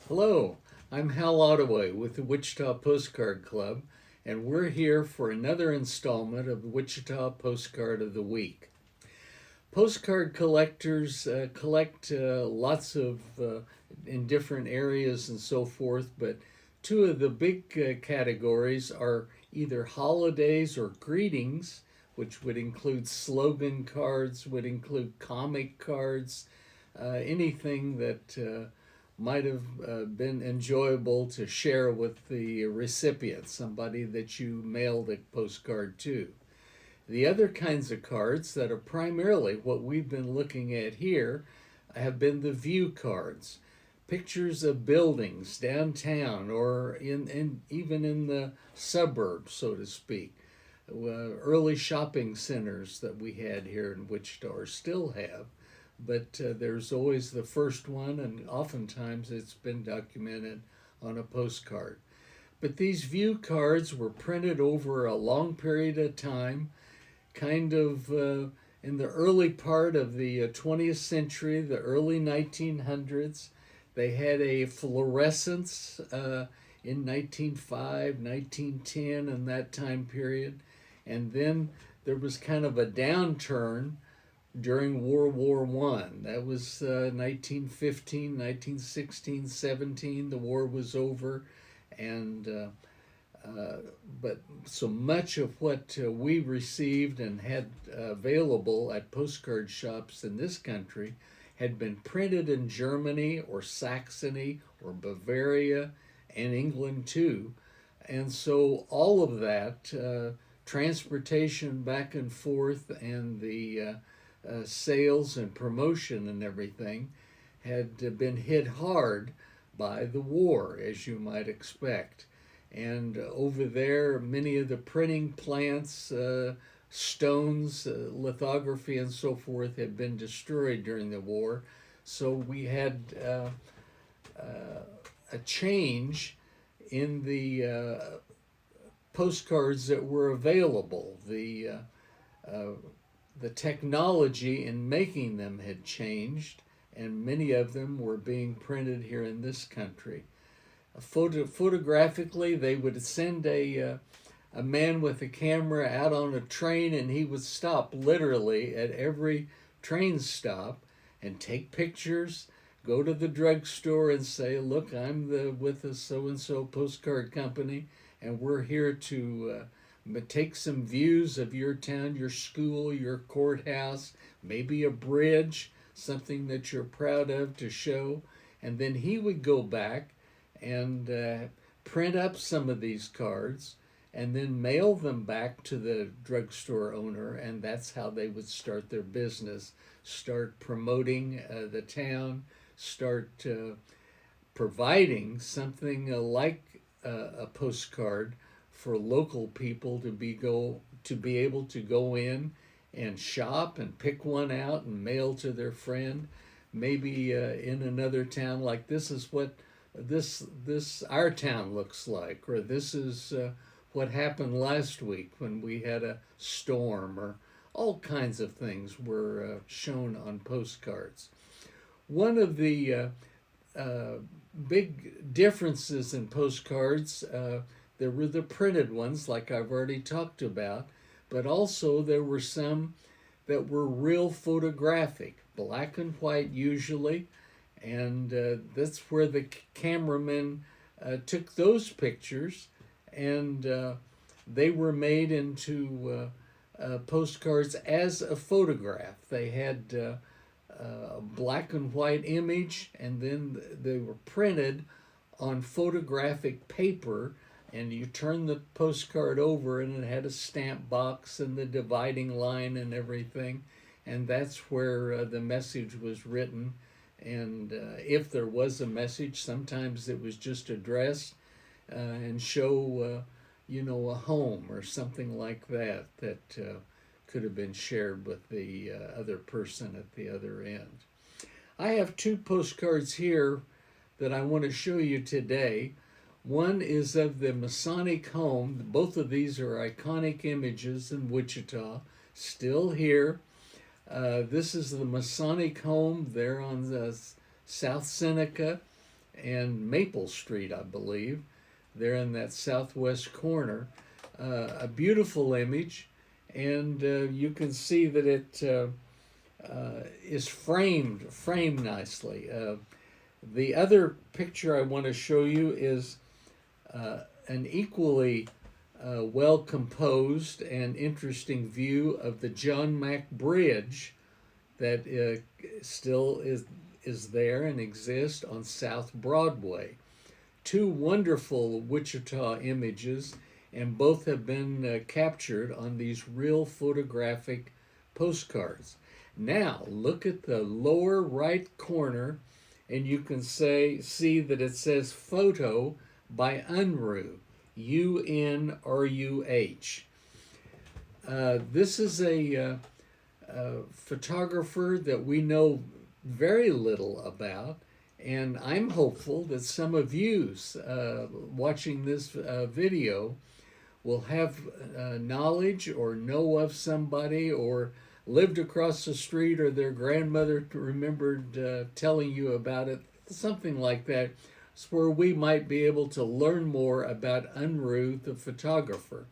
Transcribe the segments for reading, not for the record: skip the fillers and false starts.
Hello, I'm Hal Ottaway with the Wichita Postcard Club, and we're here for another installment of the Wichita Postcard of the Week. Postcard collectors collect lots of in different areas and so forth, but two of the big categories are either holidays or greetings, which would include slogan cards, would include comic cards, anything that might have been enjoyable to share with the recipient, somebody that you mailed a postcard to. The other kinds of cards that are primarily what we've been looking at here have been the view cards. Pictures of buildings downtown or even in the suburbs, so to speak. Early shopping centers that we had here in Wichita or still have, but there's always the first one, and oftentimes it's been documented on a postcard. But these view cards were printed over a long period of time, kind of in the early part of the 20th century, the early 1900s. They had a fluorescence in 1905, 1910, and that time period. And then there was kind of a downturn during World War One. That was 1915, 1916, 17. The war was over, and but so much of what we received and had available at postcard shops in this country had been printed in Germany or Saxony or Bavaria and England too. And so all of that transportation back and forth and the sales and promotion and everything had been hit hard by the war, as you might expect. And over there, many of the printing plants, stones, lithography, and so forth had been destroyed during the war. So we had a change in the postcards that were available. The technology in making them had changed, and many of them were being printed here in this country. Photographically, they would send a man with a camera out on a train, and he would stop literally at every train stop and take pictures. Go to the drugstore and say, "Look, I'm with the so and so postcard company, and we're here to take some views of your town, your school, your courthouse, maybe a bridge, something that you're proud of to show." And then he would go back and print up some of these cards and then mail them back to the drugstore owner, and that's how they would start their business, start promoting the town, start providing something like a postcard for local people to be able to go in and shop and pick one out and mail to their friend. Maybe in another town, like, this is what this our town looks like, or this is what happened last week when we had a storm, or all kinds of things were shown on postcards. One of the big differences in postcards, there were the printed ones, like I've already talked about, but also there were some that were real photographic, black and white usually, and that's where the cameramen took those pictures, and they were made into postcards as a photograph. They had a black and white image, and then they were printed on photographic paper, and you turn the postcard over and it had a stamp box and the dividing line and everything, and that's where the message was written. And if there was a message, sometimes it was just addressed and show a home or something like that could have been shared with the other person at the other end. I have two postcards here that I want to show you today. One is of the Masonic home. Both of these are iconic images in Wichita, still here. This is the Masonic home there on the South Seneca, and Maple Street, I believe. They're in that southwest corner. A beautiful image, and you can see that it is framed nicely. The other picture I want to show you is an equally well composed and interesting view of the John Mack Bridge that still is there and exists on South Broadway. Two wonderful Wichita images, and both have been captured on these real photographic postcards. Now look at the lower right corner, and you can see that it says photo by Unruh, Unruh. This is a photographer that we know very little about, and I'm hopeful that some of you watching this video will have knowledge or know of somebody or lived across the street or their grandmother remembered telling you about it, something like that. It's where we might be able to learn more about Unruh, the photographer.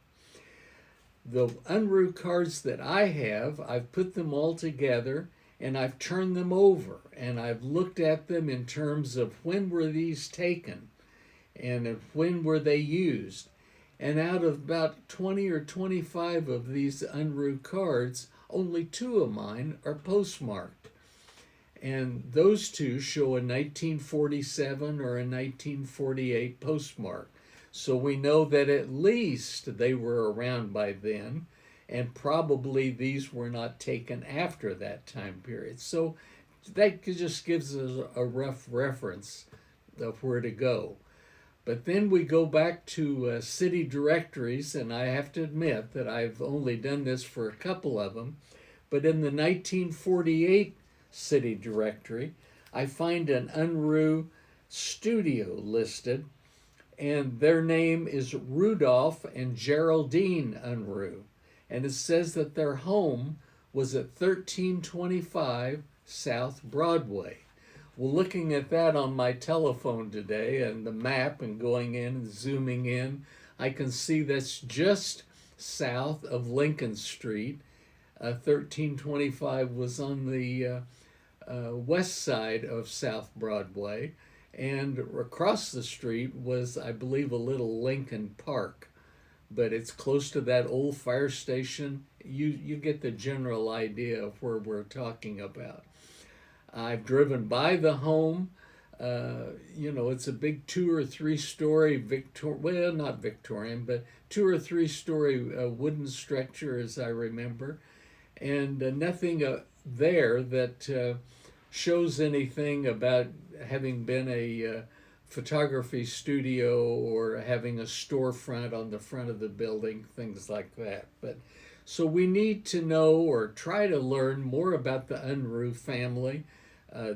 The Unruh cards that I have, I've put them all together and I've turned them over and I've looked at them in terms of when were these taken and when were they used. And out of about 20 or 25 of these Unruh cards, only 2 of mine are postmarked. And those 2 show a 1947 or a 1948 postmark. So we know that at least they were around by then, and probably these were not taken after that time period. So that just gives us a rough reference of where to go. But then we go back to city directories, and I have to admit that I've only done this for a couple of them. But in the 1948 city directory, I find an Unruh studio listed, and their name is Rudolph and Geraldine Unruh. And it says that their home was at 1325 South Broadway. Well, looking at that on my telephone today and the map and going in and zooming in, I can see that's just south of Lincoln Street. 1325 was on the west side of South Broadway, and across the street was, I believe, a little Lincoln Park. But it's close to that old fire station. You get the general idea of where we're talking about. I've driven by the home. It's a big 2 or 3 story well, not Victorian, but 2 or 3 story wooden structure, as I remember, and nothing there that shows anything about having been a photography studio or having a storefront on the front of the building, things like that. But so we need to know or try to learn more about the Unruh family.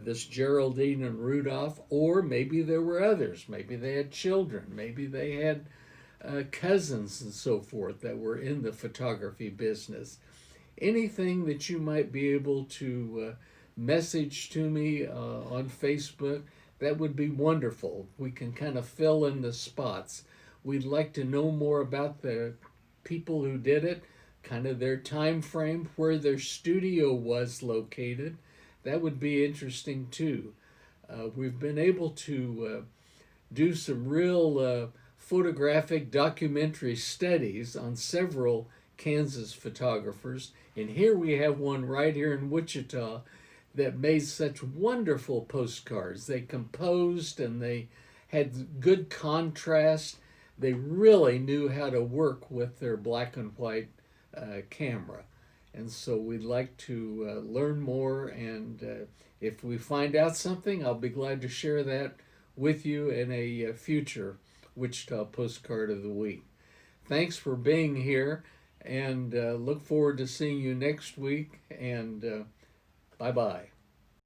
This Geraldine and Rudolph, or maybe there were others. Maybe they had children. Maybe they had cousins and so forth that were in the photography business. Anything that you might be able to message to me on Facebook, that would be wonderful. We can kind of fill in the spots. We'd like to know more about the people who did it, kind of their time frame, where their studio was located. That would be interesting too. We've been able to do some real photographic documentary studies on several Kansas photographers. And here we have one right here in Wichita that made such wonderful postcards. They composed and they had good contrast. They really knew how to work with their black and white camera. And so we'd like to learn more, and if we find out something, I'll be glad to share that with you in a future Wichita Postcard of the Week. Thanks for being here, and look forward to seeing you next week, and bye-bye.